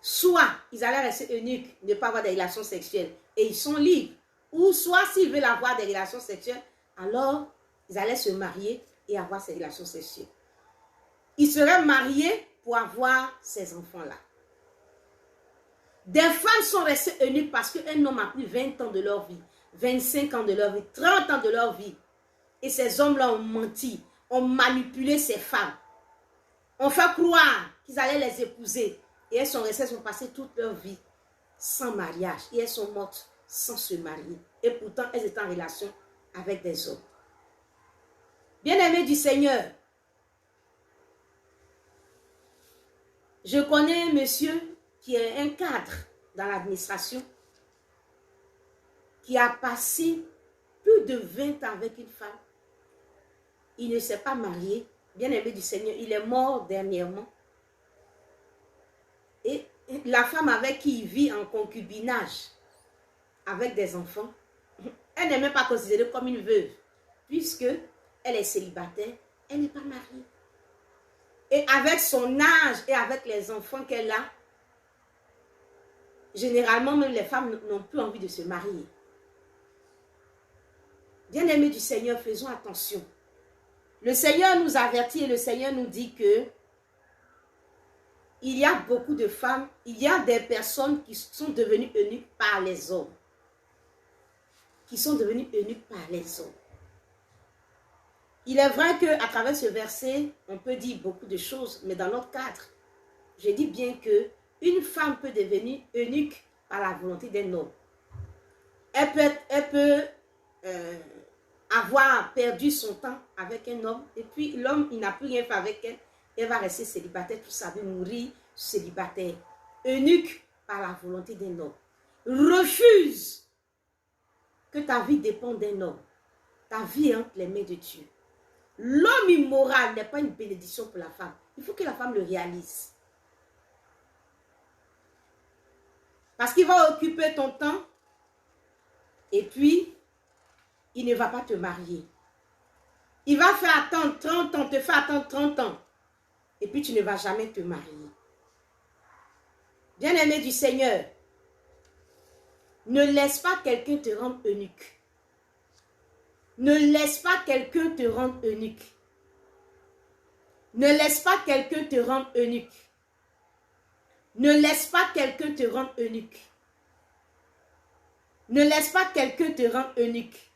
Soit ils allaient rester eunuques, ne pas avoir des relations sexuelles, et ils sont libres. Ou soit s'ils veulent avoir des relations sexuelles, alors ils allaient se marier et avoir ces relations sexuelles. Ils seraient mariés pour avoir ces enfants-là. Des femmes sont restées eunuques parce qu'un homme a pris 20 ans de leur vie, 25 ans de leur vie, 30 ans de leur vie. Et ces hommes-là ont menti, ont manipulé ces femmes. Ont fait croire qu'ils allaient les épouser. Et elles sont restées, elles ont passé toute leur vie sans mariage. Et elles sont mortes sans se marier. Et pourtant, elles étaient en relation avec des hommes. Bien-aimés du Seigneur, je connais un monsieur qui est un cadre dans l'administration, qui a passé plus de 20 ans avec une femme. Il ne s'est pas marié. Bien-aimé du Seigneur, il est mort dernièrement. Et la femme avec qui il vit en concubinage, avec des enfants, elle n'est même pas considérée comme une veuve, puisque elle est célibataire, elle n'est pas mariée. Et avec son âge et avec les enfants qu'elle a, généralement, même les femmes n'ont plus envie de se marier. Bien-aimés du Seigneur, faisons attention. Le Seigneur nous avertit et le Seigneur nous dit que il y a beaucoup de femmes, il y a des personnes qui sont devenues eunuques par les hommes. Qui sont devenues eunuques par les hommes. Il est vrai qu'à travers ce verset, on peut dire beaucoup de choses, mais dans notre cadre, je dis bien que une femme peut devenir eunuque par la volonté d'un homme. Elle peut avoir perdu son temps avec un homme, et puis l'homme, il n'a plus rien fait avec elle, elle va rester célibataire, tout ça veut mourir célibataire. Eunuque par la volonté d'un homme. Refuse que ta vie dépende d'un homme. Ta vie est entre les mains de Dieu. L'homme immoral n'est pas une bénédiction pour la femme. Il faut que la femme le réalise. Parce qu'il va occuper ton temps et puis il ne va pas te marier. Il va faire attendre 30 ans, te faire attendre 30 ans et puis tu ne vas jamais te marier. Bien-aimé du Seigneur, ne laisse pas quelqu'un te rendre eunuque. Ne laisse pas quelqu'un te rendre eunuque. Ne laisse pas quelqu'un te rendre eunuque. Ne laisse pas quelqu'un te rendre eunuque. Ne laisse pas quelqu'un te rendre eunuque.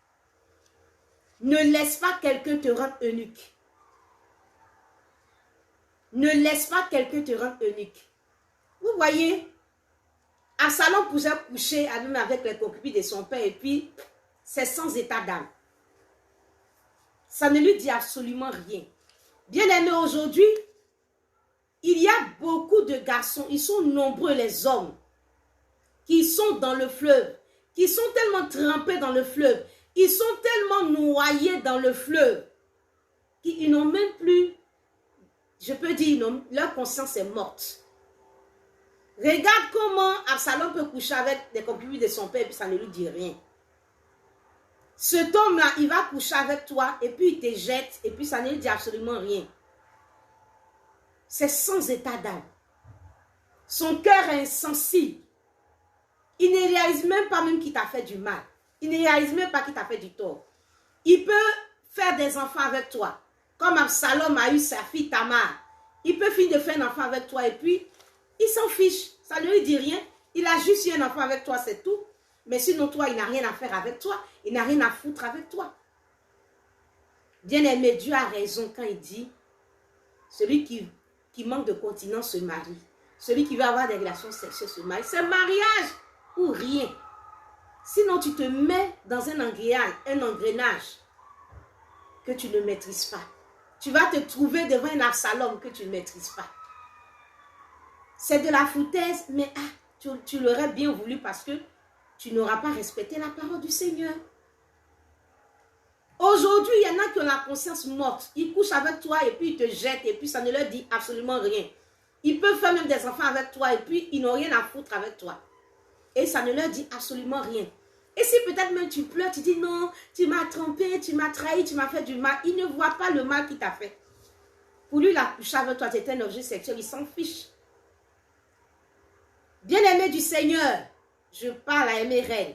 Ne laisse pas quelqu'un te rendre eunuque. Ne laisse pas quelqu'un te rendre eunuque. Vous voyez, Absalom pouvait coucher avec les concubines de son père et puis c'est sans état d'âme. Ça ne lui dit absolument rien. Bien-aimé, aujourd'hui, il y a beaucoup de garçons, ils sont nombreux les hommes, qui sont dans le fleuve, qui sont tellement trempés dans le fleuve, ils sont tellement noyés dans le fleuve, qu'ils n'ont même plus, je peux dire, leur conscience est morte. Regarde comment Absalom peut coucher avec les concubines de son père et puis ça ne lui dit rien. Cet homme-là, il va coucher avec toi et puis il te jette et puis ça ne lui dit absolument rien. C'est sans état d'âme. Son cœur est insensible. Il ne réalise même pas qu'il t'a fait du mal. Il ne réalise même pas qu'il t'a fait du tort. Il peut faire des enfants avec toi. Comme Absalom a eu sa fille Tamar. Il peut finir de faire un enfant avec toi et puis il s'en fiche. Ça ne lui dit rien. Il a juste eu un enfant avec toi, c'est tout. Mais sinon, toi, il n'a rien à faire avec toi. Il n'a rien à foutre avec toi. Bien-aimé, Dieu a raison quand il dit celui qui manque de continence se marie. Celui qui veut avoir des relations sexuelles se marie. C'est mariage ou rien. Sinon, tu te mets dans un engrenage que tu ne maîtrises pas. Tu vas te trouver devant un Absalom que tu ne maîtrises pas. C'est de la foutaise, mais tu l'aurais bien voulu parce que tu n'auras pas respecté la parole du Seigneur. Aujourd'hui, il y en a qui ont la conscience morte. Ils couchent avec toi et puis ils te jettent et puis ça ne leur dit absolument rien. Ils peuvent faire même des enfants avec toi et puis ils n'ont rien à foutre avec toi. Et ça ne leur dit absolument rien. Et si peut-être même tu pleures, tu dis non, tu m'as trompé, tu m'as trahi, tu m'as fait du mal. Il ne voit pas le mal qu'il t'a fait. Pour lui, la couche avec toi, tu étais un objet sexuel, il s'en fiche. Bien-aimé du Seigneur, je parle à MRL.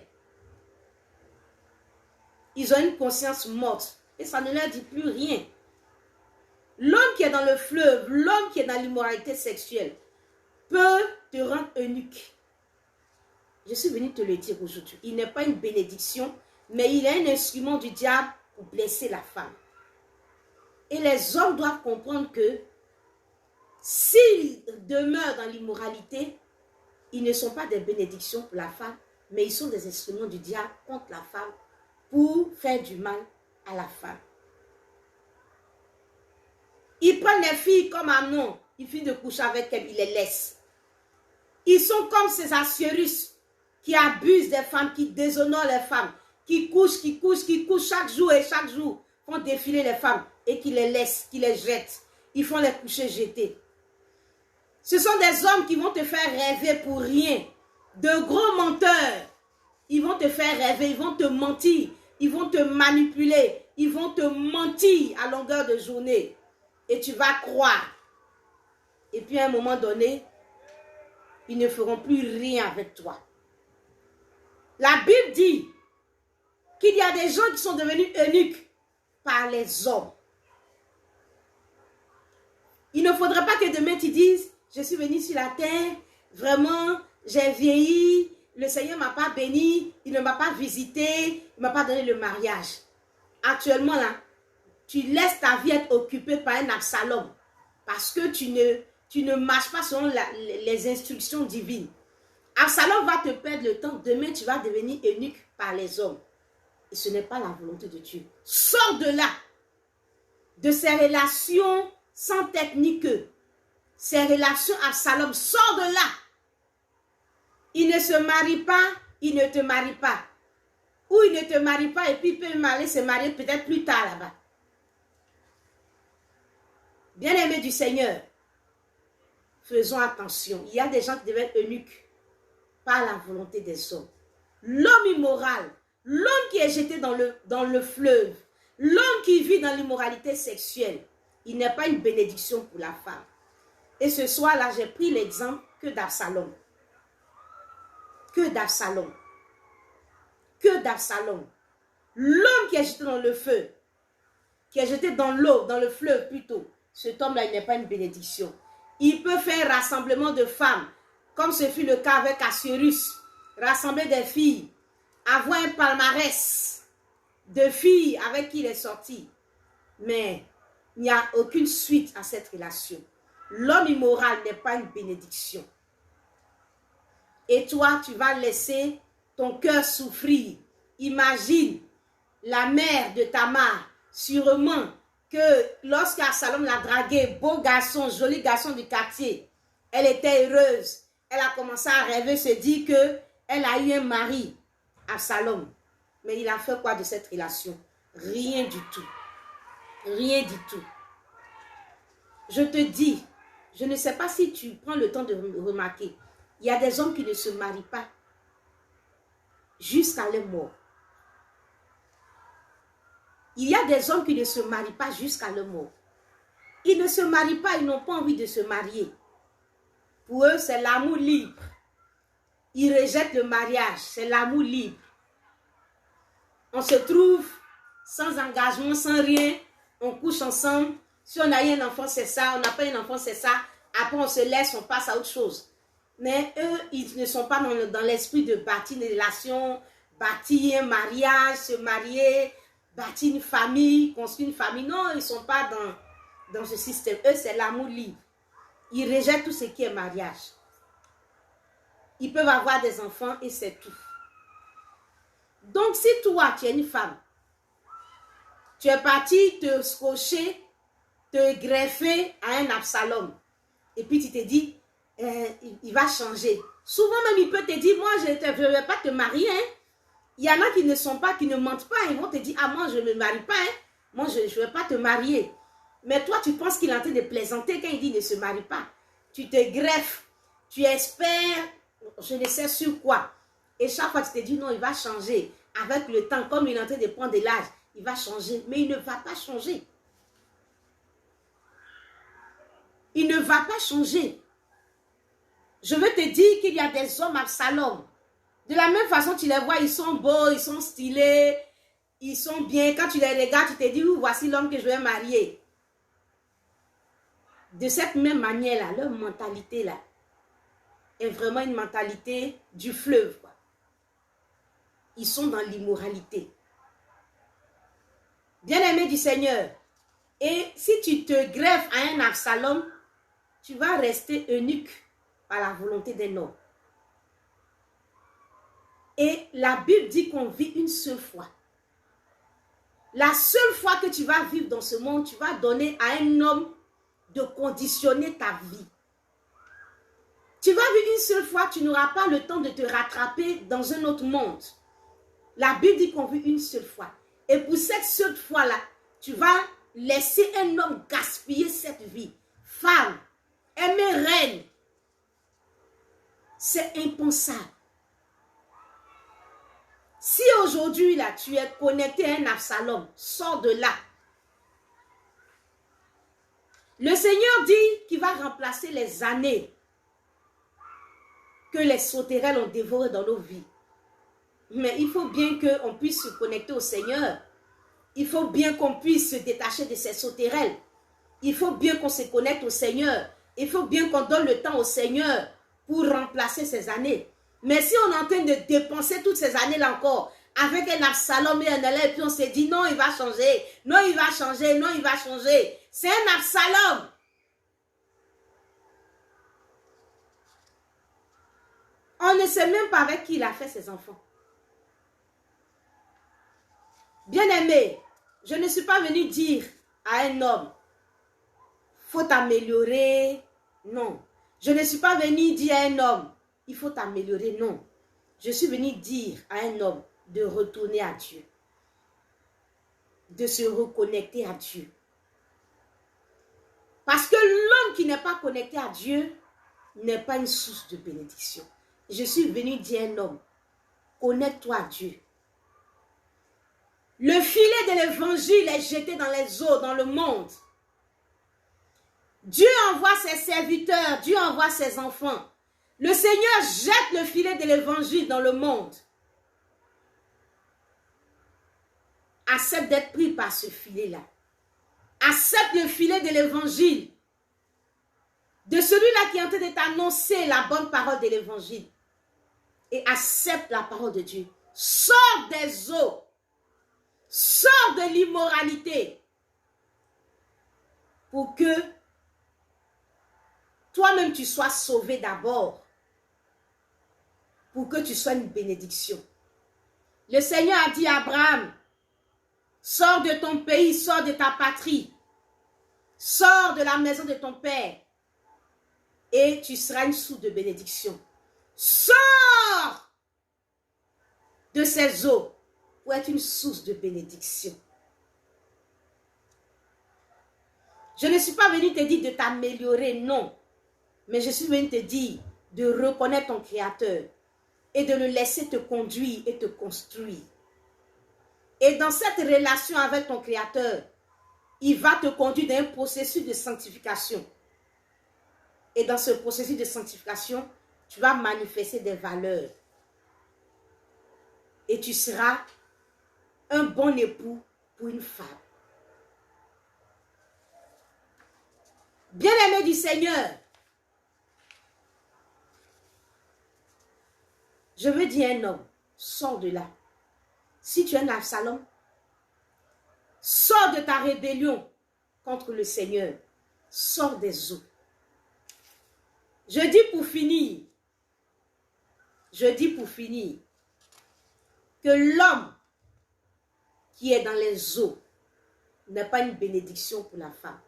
Ils ont une conscience morte et ça ne leur dit plus rien. L'homme qui est dans le fleuve, l'homme qui est dans l'immoralité sexuelle peut te rendre eunuque. Je suis venu te le dire aujourd'hui. Il n'est pas une bénédiction, mais il est un instrument du diable pour blesser la femme. Et les hommes doivent comprendre que s'ils demeurent dans l'immoralité, ils ne sont pas des bénédictions pour la femme, mais ils sont des instruments du diable contre la femme pour faire du mal à la femme. Ils prennent les filles comme Amnon, ils finissent de coucher avec elles, ils les laissent. Ils sont comme ces Assuérus qui abusent des femmes, qui déshonorent les femmes, qui couchent chaque jour et chaque jour, font défiler les femmes et qui les laissent, qui les jettent. Ils font les coucher jetés. Ce sont des hommes qui vont te faire rêver pour rien. De gros menteurs. Ils vont te faire rêver, ils vont te mentir, ils vont te manipuler, ils vont te mentir à longueur de journée. Et tu vas croire. Et puis à un moment donné, ils ne feront plus rien avec toi. La Bible dit qu'il y a des gens qui sont devenus eunuques par les hommes. Il ne faudrait pas que demain tu dises, je suis venu sur la terre, vraiment, j'ai vieilli, le Seigneur ne m'a pas béni, il ne m'a pas visité, il ne m'a pas donné le mariage. Actuellement, là, tu laisses ta vie être occupée par un Absalom parce que tu ne marches pas selon les instructions divines. Absalom va te perdre le temps. Demain, tu vas devenir eunuque par les hommes. Et ce n'est pas la volonté de Dieu. Sors de là, de ces relations sans technique. Ces relations Absalom, sors de là. Il ne se marie pas, il ne te marie pas. Ou il ne te marie pas et puis il peut aller se marier peut-être plus tard là-bas. Bien-aimés du Seigneur, faisons attention. Il y a des gens qui deviennent eunuques par la volonté des hommes. L'homme immoral, l'homme qui est jeté dans le fleuve, l'homme qui vit dans l'immoralité sexuelle, il n'est pas une bénédiction pour la femme. Et ce soir-là, j'ai pris l'exemple que d'Absalom. Que d'Absalom. Que d'Absalom. L'homme qui est jeté dans le feu, qui est jeté dans l'eau, dans le fleuve plutôt, cet homme-là, il n'est pas une bénédiction. Il peut faire un rassemblement de femmes, comme ce fut le cas avec Assuérus, rassembler des filles, avoir un palmarès de filles avec qui il est sorti. Mais il n'y a aucune suite à cette relation. L'homme immoral n'est pas une bénédiction. Et toi, tu vas laisser ton cœur souffrir. Imagine la mère de Tamar, sûrement que lorsqu'Absalom l'a dragué, beau garçon, joli garçon du quartier, elle était heureuse. Elle a commencé à rêver, se dire qu'elle a eu un mari, Absalom. Mais il a fait quoi de cette relation? Rien du tout. Rien du tout. Je te dis, je ne sais pas si tu prends le temps de remarquer, il y a des hommes qui ne se marient pas jusqu'à leur mort. Il y a des hommes qui ne se marient pas jusqu'à leur mort. Ils ne se marient pas, ils n'ont pas envie de se marier. Pour eux, c'est l'amour libre. Ils rejettent le mariage, c'est l'amour libre. On se trouve sans engagement, sans rien, on couche ensemble. Si on a eu un enfant, c'est ça, on n'a pas eu un enfant, c'est ça. Après, on se laisse, on passe à autre chose. Mais eux, ils ne sont pas dans l'esprit de bâtir une relation, bâtir un mariage, se marier, bâtir une famille, construire une famille. Non, ils ne sont pas dans ce système. Eux, c'est l'amour libre. Ils rejettent tout ce qui est mariage. Ils peuvent avoir des enfants et c'est tout. Donc, si toi, tu es une femme, tu es parti te scotcher, te greffer à un Absalom, et puis tu te dis, il va changer. Souvent même, il peut te dire, moi, je ne vais pas te marier. Hein. Il y en a qui ne sont pas, qui ne mentent pas. Ils vont te dire, ah, moi, je ne me marie pas. Hein. Moi, je ne vais pas te marier. Mais toi, tu penses qu'il est en train de plaisanter quand il dit, ne se marie pas. Tu te greffes, tu espères, je ne sais sur quoi. Et chaque fois, tu te dis, non, il va changer. Avec le temps, comme il est en train de prendre de l'âge, il va changer. Mais il ne va pas changer. Il ne va pas changer. Je veux te dire qu'il y a des hommes Absalom. De la même façon, tu les vois, ils sont beaux, ils sont stylés, ils sont bien. Quand tu les regardes, tu te dis, voici l'homme que je vais marier. De cette même manière-là, leur mentalité-là est vraiment une mentalité du fleuve, quoi. Ils sont dans l'immoralité. Bien-aimé du Seigneur, et si tu te greffes à un Absalom, tu vas rester eunuque par la volonté d'un homme. Et la Bible dit qu'on vit une seule fois. La seule fois que tu vas vivre dans ce monde, tu vas donner à un homme de conditionner ta vie. Tu vas vivre une seule fois, tu n'auras pas le temps de te rattraper dans un autre monde. La Bible dit qu'on vit une seule fois. Et pour cette seule fois-là, tu vas laisser un homme gaspiller cette vie. Femme, aimer reine, c'est impensable. Si aujourd'hui, là, tu es connecté à un Absalom, sors de là. Le Seigneur dit qu'il va remplacer les années que les sauterelles ont dévorées dans nos vies. Mais il faut bien qu'on puisse se connecter au Seigneur. Il faut bien qu'on puisse se détacher de ces sauterelles. Il faut bien qu'on se connecte au Seigneur. Il faut bien qu'on donne le temps au Seigneur pour remplacer ces années. Mais si on est en train de dépenser toutes ces années-là encore, avec un Absalom et un élève, et puis on se dit non, il va changer, non, il va changer, non, il va changer. C'est un Absalom. On ne sait même pas avec qui il a fait ses enfants. Bien-aimé, je ne suis pas venue dire à un homme, faut t'améliorer. Non. Je ne suis pas venue dire à un homme, il faut t'améliorer. Non. Je suis venue dire à un homme de retourner à Dieu. De se reconnecter à Dieu. Parce que l'homme qui n'est pas connecté à Dieu n'est pas une source de bénédiction. Je suis venue dire à un homme, connecte-toi à Dieu. Le filet de l'évangile est jeté dans les eaux, dans le monde. Dieu envoie ses serviteurs, Dieu envoie ses enfants. Le Seigneur jette le filet de l'évangile dans le monde. Accepte d'être pris par ce filet-là. Accepte le filet de l'évangile. De celui-là qui est en train de t'annoncer la bonne parole de l'évangile. Et accepte la parole de Dieu. Sors des eaux. Sors de l'immoralité. Pour que toi-même tu sois sauvé d'abord. Pour que tu sois une bénédiction. Le Seigneur a dit à Abraham, sors de ton pays, sors de ta patrie. Sors de la maison de ton père. Et tu seras une source de bénédiction. Sors de ces eaux pour être une source de bénédiction. Je ne suis pas venue te dire de t'améliorer, non. Mais je suis venue te dire de reconnaître ton Créateur et de le laisser te conduire et te construire. Et dans cette relation avec ton Créateur, il va te conduire dans un processus de sanctification. Et dans ce processus de sanctification, tu vas manifester des valeurs. Et tu seras un bon époux pour une femme. Bien-aimé du Seigneur, je veux dire à un homme, sors de là. Si tu es un Absalom, sors de ta rébellion contre le Seigneur. Sors des eaux. Je dis pour finir, que l'homme qui est dans les eaux n'est pas une bénédiction pour la femme.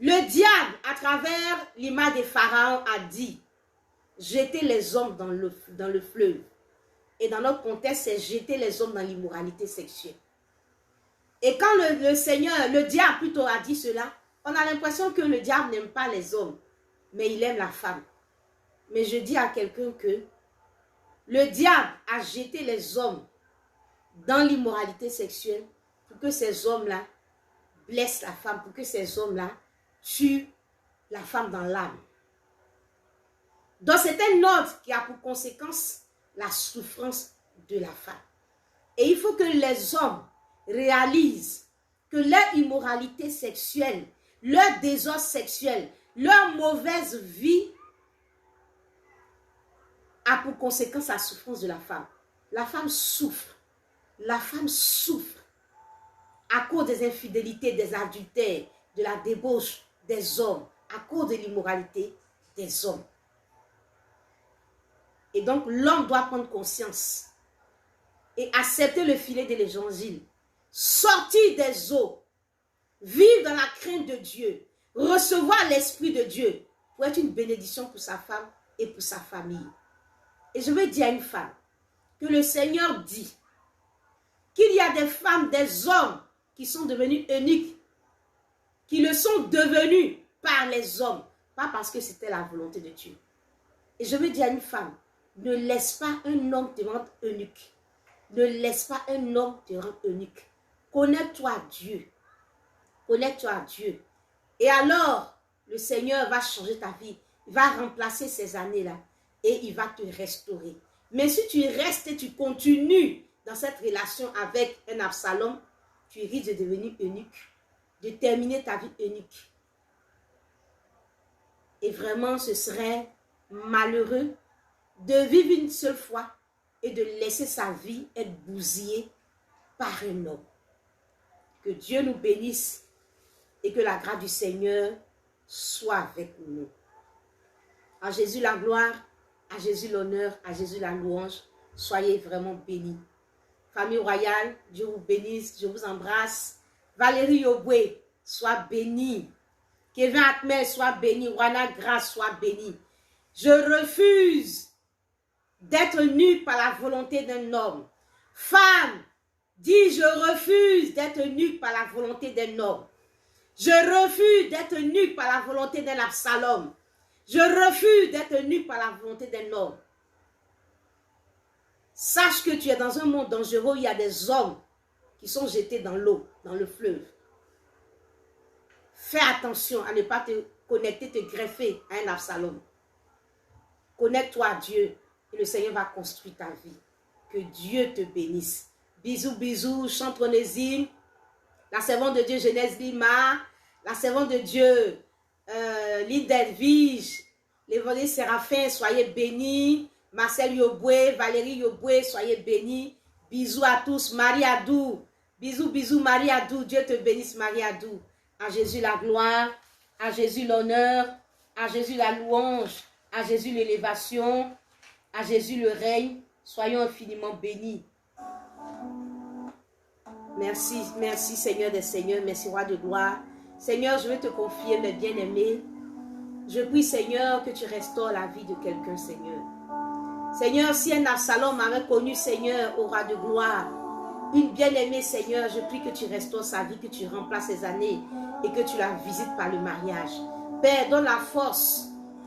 Le diable, à travers l'image des pharaons, a dit, jetez les hommes dans le fleuve. Et dans notre contexte, c'est jeter les hommes dans l'immoralité sexuelle. Et quand le Seigneur, le diable plutôt a dit cela, on a l'impression que le diable n'aime pas les hommes, mais il aime la femme. Mais je dis à quelqu'un que le diable a jeté les hommes dans l'immoralité sexuelle pour que ces hommes-là blessent la femme, pour que ces hommes-là tuent la femme dans l'âme. Donc c'est un ordre qui a pour conséquence la souffrance de la femme. Et il faut que les hommes réalisent que leur immoralité sexuelle, leur désordre sexuel, leur mauvaise vie a pour conséquence la souffrance de la femme. La femme souffre. La femme souffre à cause des infidélités, des adultères, de la débauche des hommes, à cause de l'immoralité des hommes. Et donc, l'homme doit prendre conscience et accepter le filet de l'évangile, sortir des eaux, vivre dans la crainte de Dieu, recevoir l'Esprit de Dieu pour être une bénédiction pour sa femme et pour sa famille. Et je veux dire à une femme que le Seigneur dit qu'il y a des femmes, des hommes qui sont devenus eunuques, qui le sont devenus par les hommes, pas parce que c'était la volonté de Dieu. Et je veux dire à une femme, ne laisse pas un homme te rendre eunuque. Ne laisse pas un homme te rendre eunuque. Connecte-toi à Dieu. Connecte-toi à Dieu. Et alors, le Seigneur va changer ta vie. Il va remplacer ces années-là. Et il va te restaurer. Mais si tu restes et tu continues dans cette relation avec un Absalom, tu risques de devenir eunuque. De terminer ta vie eunuque. Et vraiment, ce serait malheureux de vivre une seule fois et de laisser sa vie être bousillée par un homme. Que Dieu nous bénisse et que la grâce du Seigneur soit avec nous. À Jésus la gloire, à Jésus l'honneur, à Jésus la louange. Soyez vraiment bénis. Famille royale, Dieu vous bénisse, je vous embrasse. Valérie Yoboué, sois bénie. Kevin Atmel, sois béni. Wana Grace, sois béni. Je refuse d'être nue par la volonté d'un homme. Femme, dis je refuse d'être nue par la volonté d'un homme. Je refuse d'être nue par la volonté d'un Absalom. Je refuse d'être nue par la volonté d'un homme. Sache que tu es dans un monde dangereux où il y a des hommes qui sont jetés dans l'eau, dans le fleuve. Fais attention à ne pas te connecter, te greffer à un Absalom. Connecte-toi à Dieu et le Seigneur va construire ta vie. Que Dieu te bénisse. Bisous, bisous, Chantronésime, la servante de Dieu Genèse Lima, la servante de Dieu Lynn Delvige, l'évangéliste Séraphin, soyez bénis. Marcel Yoboué, Valérie Yoboué, soyez bénis. Bisous à tous. Marie Adou, bisous, bisous, Marie Adou. Dieu te bénisse, Marie Adou. À Jésus la gloire, à Jésus l'honneur, à Jésus la louange, à Jésus l'élévation, à Jésus le règne. Soyons infiniment bénis. Merci, merci Seigneur des Seigneurs, merci Roi de gloire. Seigneur, je veux te confier mes bien-aimés. Je prie Seigneur que tu restaures la vie de quelqu'un, Seigneur. Seigneur, si un Absalom avait connu Seigneur au Roi de gloire, une bien-aimée Seigneur, je prie que tu restaures sa vie, que tu remplaces ses années et que tu la visites par le mariage. Père, donne la force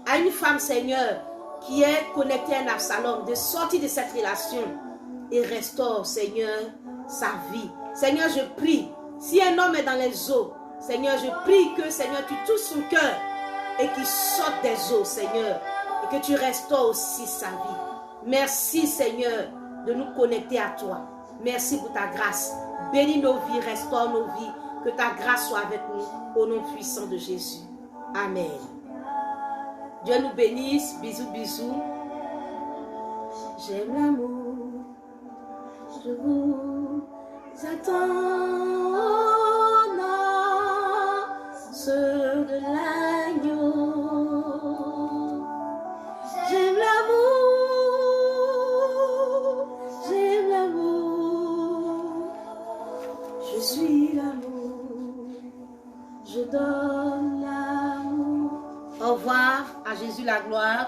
à une femme Seigneur qui est connectée à un Absalom de sortir de cette relation et restaure Seigneur sa vie. Seigneur, je prie, si un homme est dans les eaux, Seigneur, je prie que Seigneur, tu touches son cœur et qu'il sorte des eaux, Seigneur, et que tu restaures aussi sa vie. Merci, Seigneur, de nous connecter à toi. Merci pour ta grâce. Bénis nos vies, restaure nos vies. Que ta grâce soit avec nous, au nom puissant de Jésus. Amen. Dieu nous bénisse. Bisous, bisous. J'aime l'amour. Je vous attends. Ceux de l'agneau. J'aime l'amour, j'aime l'amour, je suis l'amour, je donne l'amour. Au revoir, à Jésus la gloire.